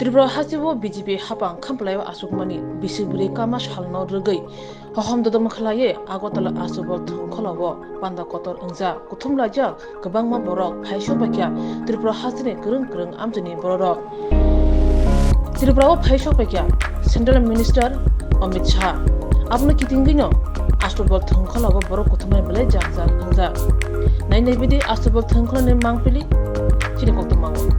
Tripurao hasibo BJP Haphang khamplayo asukmani Bisi buri kama shalno Rwgwi hohom dodom khlaye Agotala Astabal Thwngkhola bo panda Kotor angja Lukuthum lajak kwbangma borok phaisok baikya Tripurao hasini kwrung amjani borok Tripurao phaisok baikya Central Minister Amit Shah abno kitingino Astabal Thwngkhola bo borok kuthumai belai jak angja nai bidi Astabal Thwngkhola ni mangpili chini kokto mango